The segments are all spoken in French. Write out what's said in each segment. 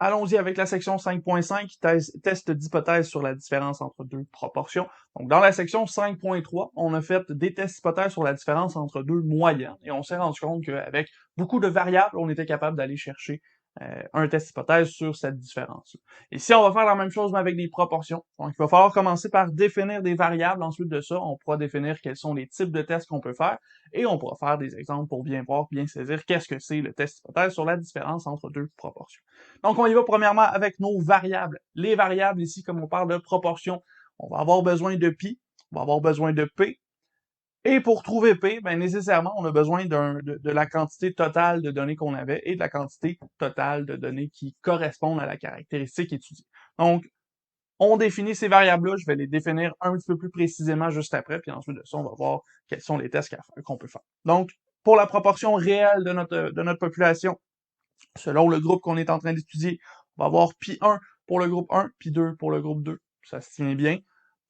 allons-y avec la section 5.5, test d'hypothèse sur la différence entre deux proportions. Donc, dans la section 5.3, on a fait des tests d'hypothèse sur la différence entre deux moyennes, et on s'est rendu compte qu'avec beaucoup de variables, on était capable d'aller chercher un test hypothèse sur cette différence-là. Ici, on va faire la même chose, mais avec des proportions. Donc, il va falloir commencer par définir des variables. Ensuite de ça, on pourra définir quels sont les types de tests qu'on peut faire, et on pourra faire des exemples pour bien voir, bien saisir qu'est-ce que c'est le test hypothèse sur la différence entre deux proportions. Donc, on y va premièrement avec nos variables. Les variables, ici, comme on parle de proportion, on va avoir besoin de pi, on va avoir besoin de p, et pour trouver P, ben nécessairement, on a besoin de la quantité totale de données qu'on avait et de la quantité totale de données qui correspondent à la caractéristique étudiée. Donc, on définit ces variables-là, je vais les définir un petit peu plus précisément juste après, puis ensuite de ça, on va voir quels sont les tests qu'on peut faire. Donc, pour la proportion réelle de notre population, selon le groupe qu'on est en train d'étudier, on va avoir pi1 pour le groupe 1, pi2 pour le groupe 2. Ça se tient bien.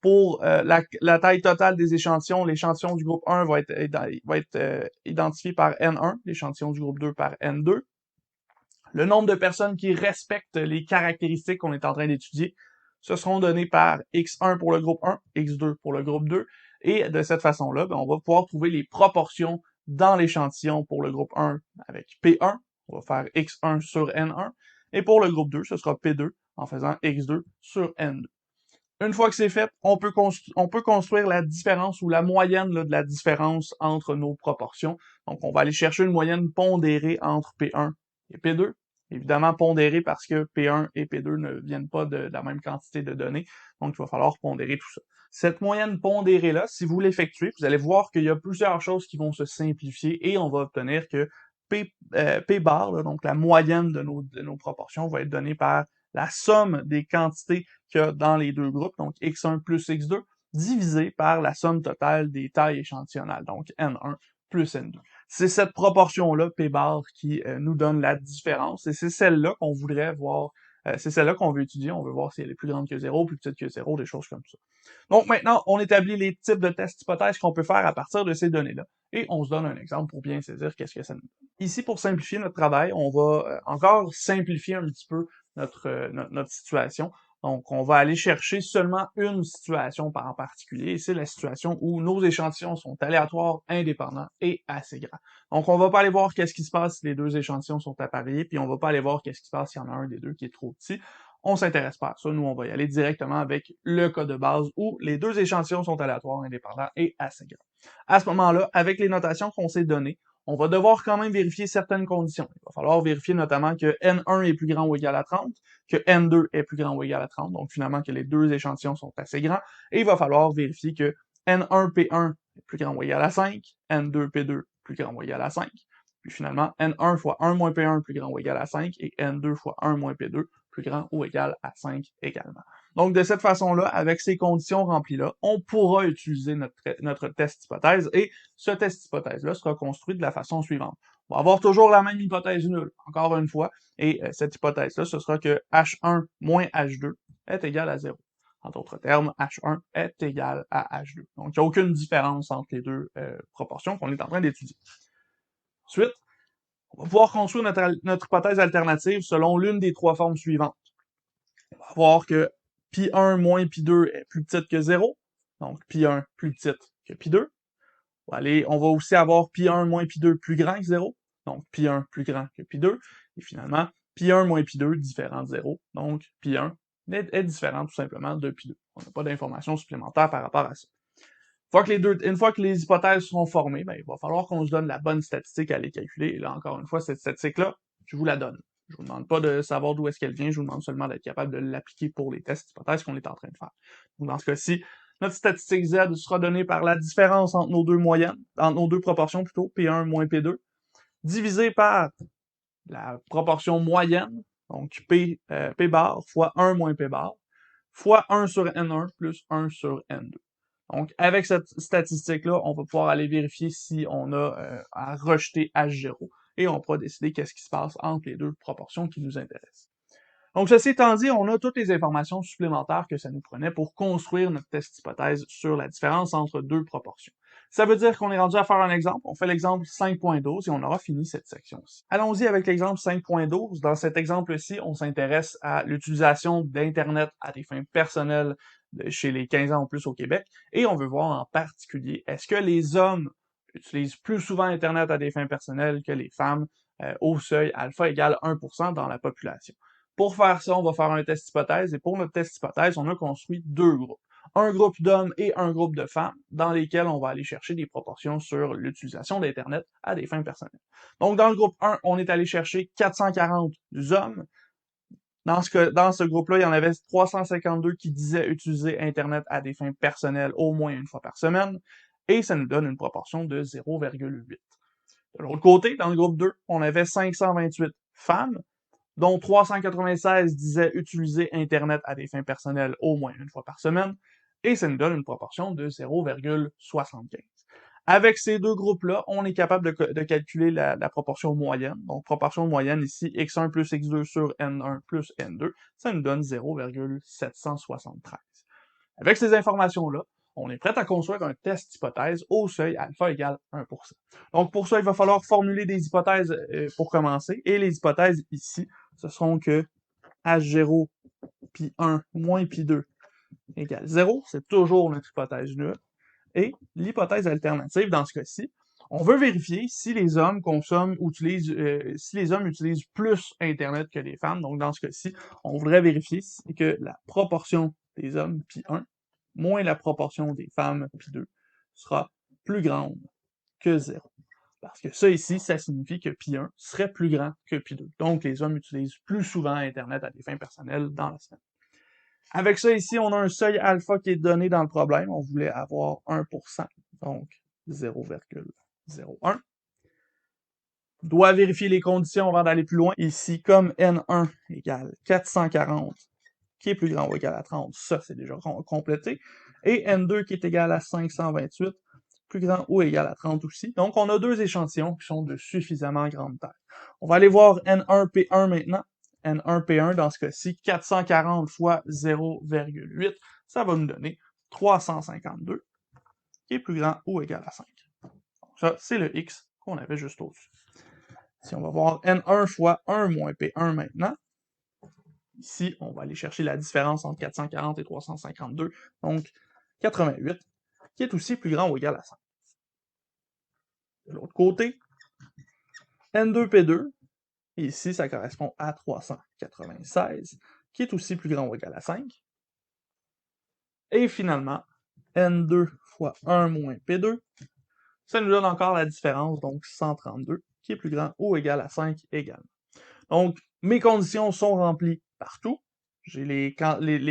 Pour la taille totale des échantillons, l'échantillon du groupe 1 va être identifié par N1, l'échantillon du groupe 2 par N2. Le nombre de personnes qui respectent les caractéristiques qu'on est en train d'étudier, ce seront donnés par X1 pour le groupe 1, X2 pour le groupe 2, et de cette façon-là, ben, on va pouvoir trouver les proportions dans l'échantillon pour le groupe 1 avec P1, on va faire X1 sur N1, et pour le groupe 2, ce sera P2 en faisant X2 sur N2. Une fois que c'est fait, on peut construire la différence ou la moyenne là, de la différence entre nos proportions. Donc, on va aller chercher une moyenne pondérée entre P1 et P2. Évidemment, pondérée parce que P1 et P2 ne viennent pas de la même quantité de données. Donc, il va falloir pondérer tout ça. Cette moyenne pondérée-là, si vous l'effectuez, vous allez voir qu'il y a plusieurs choses qui vont se simplifier et on va obtenir que P bar, là, donc la moyenne de nos proportions, va être donnée par la somme des quantités qu'il y a dans les deux groupes, donc x1 plus x2, divisé par la somme totale des tailles échantillonnales, donc n1 plus n2. C'est cette proportion-là, P bar, qui nous donne la différence, et c'est celle-là qu'on voudrait voir, c'est celle-là qu'on veut étudier, on veut voir si elle est plus grande que 0, plus petite que 0, des choses comme ça. Donc maintenant, on établit les types de tests hypothèses qu'on peut faire à partir de ces données-là, et on se donne un exemple pour bien saisir qu'est-ce que ça nous donne. Ici, pour simplifier notre travail, on va encore simplifier un petit peu notre situation. Donc, on va aller chercher seulement une situation en particulier, et c'est la situation où nos échantillons sont aléatoires, indépendants et assez grands. Donc, on va pas aller voir qu'est-ce qui se passe si les deux échantillons sont appareillés, puis on va pas aller voir qu'est-ce qui se passe s'il y en a un des deux qui est trop petit. On s'intéresse pas à ça, nous on va y aller directement avec le cas de base où les deux échantillons sont aléatoires, indépendants et assez grands. À ce moment-là, avec les notations qu'on s'est données, on va devoir quand même vérifier certaines conditions. Il va falloir vérifier notamment que N1 est plus grand ou égal à 30, que N2 est plus grand ou égal à 30, donc finalement que les deux échantillons sont assez grands, et il va falloir vérifier que N1P1 est plus grand ou égal à 5, N2P2 plus grand ou égal à 5, puis finalement N1 fois 1 moins P1 plus grand ou égal à 5, et N2 fois 1 moins P2 plus grand ou égal à 5 également. Donc, de cette façon-là, avec ces conditions remplies-là, on pourra utiliser notre test hypothèse, et ce test hypothèse-là sera construit de la façon suivante. On va avoir toujours la même hypothèse nulle, encore une fois, et cette hypothèse-là, ce sera que H1 moins H2 est égal à 0. En d'autres termes, H1 est égal à H2. Donc, il n'y a aucune différence entre les deux proportions qu'on est en train d'étudier. Ensuite, on va pouvoir construire notre hypothèse alternative selon l'une des trois formes suivantes. On va voir que pi1 moins pi2 est plus petite que 0, donc pi1 plus petite que pi2. On va aussi avoir pi1 moins pi2 plus grand que 0, donc pi1 plus grand que pi2, et finalement, pi1 moins pi2 différent de 0, donc pi1 est différent tout simplement de pi2. On n'a pas d'informations supplémentaires par rapport à ça. Une fois que les hypothèses seront formées, ben, il va falloir qu'on se donne la bonne statistique à les calculer, et là, encore une fois, cette statistique-là, je vous la donne. Je vous demande pas de savoir d'où est-ce qu'elle vient, je vous demande seulement d'être capable de l'appliquer pour les tests d'hypothèses qu'on est en train de faire. Donc, dans ce cas-ci, notre statistique Z sera donnée par la différence entre nos deux moyennes, entre nos deux proportions plutôt, P1 moins P2, divisé par la proportion moyenne, donc P bar fois 1 moins P bar, fois 1 sur N1 plus 1 sur N2. Donc, avec cette statistique-là, on va pouvoir aller vérifier si on a à rejeter H0, et on pourra décider qu'est-ce qui se passe entre les deux proportions qui nous intéressent. Donc, ceci étant dit, on a toutes les informations supplémentaires que ça nous prenait pour construire notre test hypothèse sur la différence entre deux proportions. Ça veut dire qu'on est rendu à faire un exemple. On fait l'exemple 5.12 et on aura fini cette section-ci. Allons-y avec l'exemple 5.12. Dans cet exemple-ci, on s'intéresse à l'utilisation d'Internet à des fins personnelles chez les 15 ans ou plus au Québec. Et on veut voir en particulier, est-ce que les hommes utilisent plus souvent Internet à des fins personnelles que les femmes au seuil alpha égale 1% dans la population. Pour faire ça, on va faire un test hypothèse, et pour notre test hypothèse, on a construit deux groupes. Un groupe d'hommes et un groupe de femmes, dans lesquels on va aller chercher des proportions sur l'utilisation d'Internet à des fins personnelles. Donc, dans le groupe 1, on est allé chercher 440 hommes. Dans ce groupe-là, il y en avait 352 qui disaient utiliser Internet à des fins personnelles au moins une fois par semaine, et ça nous donne une proportion de 0,8. De l'autre côté, dans le groupe 2, on avait 528 femmes, dont 396 disaient utiliser Internet à des fins personnelles au moins une fois par semaine, et ça nous donne une proportion de 0,75. Avec ces deux groupes-là, on est capable de calculer la proportion moyenne. Donc, proportion moyenne ici, x1 plus x2 sur n1 plus n2, ça nous donne 0,773. Avec ces informations-là, on est prêt à construire un test hypothèse au seuil alpha égale 1%. Donc, pour ça, il va falloir formuler des hypothèses pour commencer. Et les hypothèses ici, ce seront que H0 pi 1 moins pi 2 égale 0. C'est toujours notre hypothèse nulle. Et l'hypothèse alternative, dans ce cas-ci, on veut vérifier si les hommes utilisent plus Internet que les femmes. Donc, dans ce cas-ci, on voudrait vérifier que la proportion des hommes, pi 1, moins la proportion des femmes, pi 2, sera plus grande que 0. Parce que ça ici, ça signifie que pi 1 serait plus grand que pi 2. Donc, les hommes utilisent plus souvent Internet à des fins personnelles dans la semaine. Avec ça ici, on a un seuil alpha qui est donné dans le problème. On voulait avoir 1%, donc 0,01. Doit vérifier les conditions avant d'aller plus loin. Ici, comme N1 égale 440, qui est plus grand ou égal à 30, ça c'est déjà complété. Et N2 qui est égal à 528, plus grand ou égal à 30 aussi. Donc on a deux échantillons qui sont de suffisamment grande taille. On va aller voir N1P1 maintenant. N1P1, dans ce cas-ci, 440 fois 0,8, ça va nous donner 352, qui est plus grand ou égal à 5. Donc ça, c'est le X qu'on avait juste au-dessus. Si on va voir N1 fois 1 moins P1 maintenant, ici, on va aller chercher la différence entre 440 et 352, donc 88, qui est aussi plus grand ou égal à 5. De l'autre côté, N2P2, ici, ça correspond à 396, qui est aussi plus grand ou égal à 5. Et finalement, N2 fois 1 moins P2, ça nous donne encore la différence, donc 132, qui est plus grand ou égal à 5 également. Donc, mes conditions sont remplies partout. J'ai les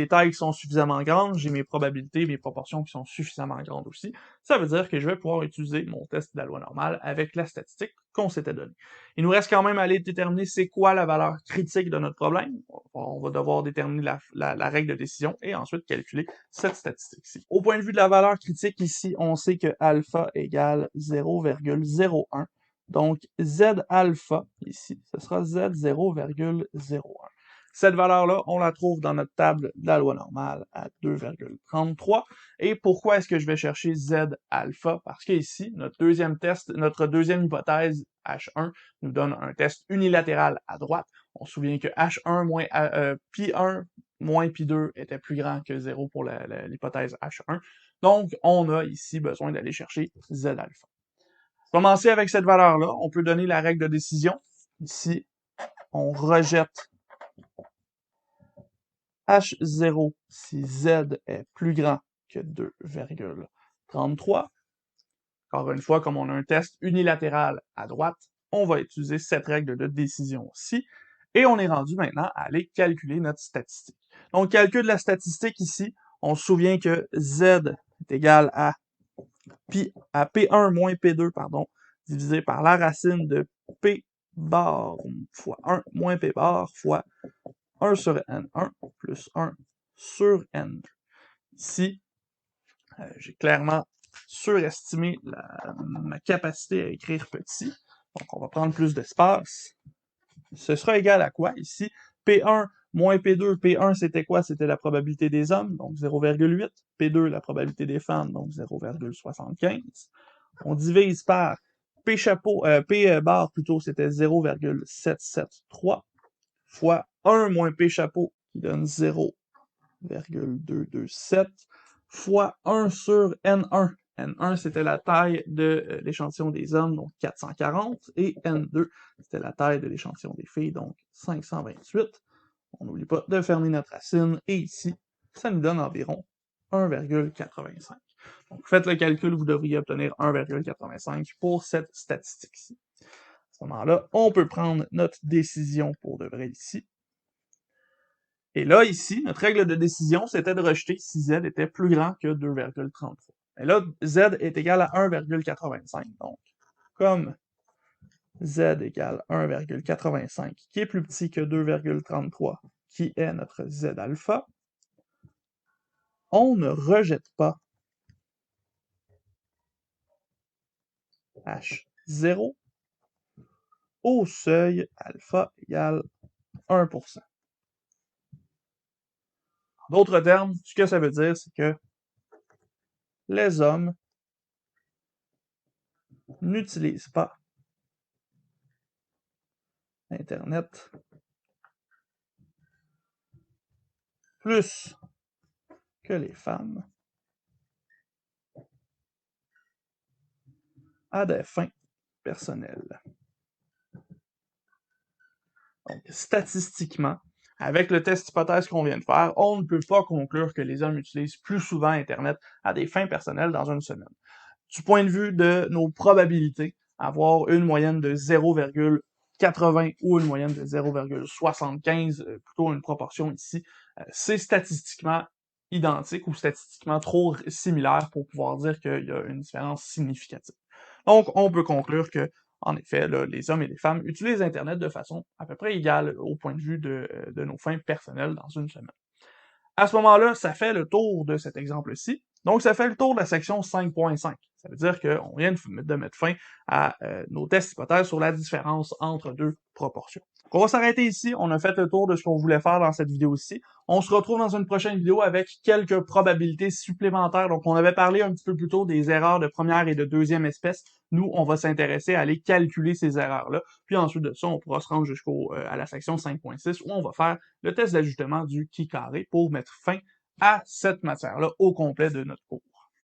tailles qui sont suffisamment grandes, j'ai mes probabilités, mes proportions qui sont suffisamment grandes aussi. Ça veut dire que je vais pouvoir utiliser mon test de la loi normale avec la statistique qu'on s'était donnée. Il nous reste quand même à aller déterminer c'est quoi la valeur critique de notre problème. On va devoir déterminer la règle de décision et ensuite calculer cette statistique-ci. Au point de vue de la valeur critique ici, on sait que alpha égale 0,01. Donc, Z alpha, ici, ce sera Z 0,01. Cette valeur-là, on la trouve dans notre table de la loi normale à 2,33. Et pourquoi est-ce que je vais chercher Z alpha? Parce que ici, notre deuxième hypothèse, H1, nous donne un test unilatéral à droite. On se souvient que H1 moins pi 1 moins pi 2 était plus grand que 0 pour l'hypothèse H1. Donc, on a ici besoin d'aller chercher Z alpha. Commencer avec cette valeur-là, on peut donner la règle de décision. Ici, on rejette H0 si Z est plus grand que 2,33. Encore une fois, comme on a un test unilatéral à droite, on va utiliser cette règle de décision-ci. Et on est rendu maintenant à aller calculer notre statistique. Donc, calcul de la statistique ici, on se souvient que Z est égal à P1 moins P2, divisé par la racine de P bar fois 1 moins P bar fois 1 sur N1 plus 1 sur N2. Ici, j'ai clairement surestimé ma capacité à écrire petit. Donc, on va prendre plus d'espace. Ce sera égal à quoi ici? P1 moins P2. P1, c'était quoi? C'était la probabilité des hommes, donc 0,8. P2, la probabilité des femmes, donc 0,75. On divise par P chapeau, P bar plutôt, c'était 0,773 fois 1 moins P chapeau qui donne 0,227 fois 1 sur N1. N1, c'était la taille de l'échantillon des hommes, donc 440, et N2, c'était la taille de l'échantillon des filles, donc 528. On n'oublie pas de fermer notre racine, et ici, ça nous donne environ 1,85. Donc, faites le calcul, vous devriez obtenir 1,85 pour cette statistique-ci. À ce moment-là, on peut prendre notre décision pour de vrai ici. Et là, ici, notre règle de décision, c'était de rejeter si z était plus grand que 2,33. Et là, z est égal à 1,85. Donc, comme z égale 1,85, qui est plus petit que 2,33, qui est notre z alpha, on ne rejette pas H0 au seuil alpha égale 1%. En d'autres termes, ce que ça veut dire, c'est que les hommes n'utilisent pas Internet plus que les femmes à des fins personnelles. Donc, statistiquement, avec le test hypothèse qu'on vient de faire, on ne peut pas conclure que les hommes utilisent plus souvent Internet à des fins personnelles dans une semaine. Du point de vue de nos probabilités, avoir une moyenne de 0,80 ou une moyenne de 0,75, plutôt une proportion ici, c'est statistiquement identique ou statistiquement trop similaire pour pouvoir dire qu'il y a une différence significative. Donc, on peut conclure que, en effet, là, les hommes et les femmes utilisent Internet de façon à peu près égale au point de vue de nos fins personnelles dans une semaine. À ce moment-là, ça fait le tour de cet exemple-ci. Donc, ça fait le tour de la section 5.5. Ça veut dire qu'on vient de mettre fin à nos tests hypothèses sur la différence entre deux proportions. Donc, on va s'arrêter ici. On a fait le tour de ce qu'on voulait faire dans cette vidéo-ci. On se retrouve dans une prochaine vidéo avec quelques probabilités supplémentaires. Donc, on avait parlé un petit peu plus tôt des erreurs de première et de deuxième espèce. Nous, on va s'intéresser à aller calculer ces erreurs-là. Puis ensuite de ça, on pourra se rendre à la section 5.6 où on va faire le test d'ajustement du qui carré pour mettre fin à cette matière-là au complet de notre cours.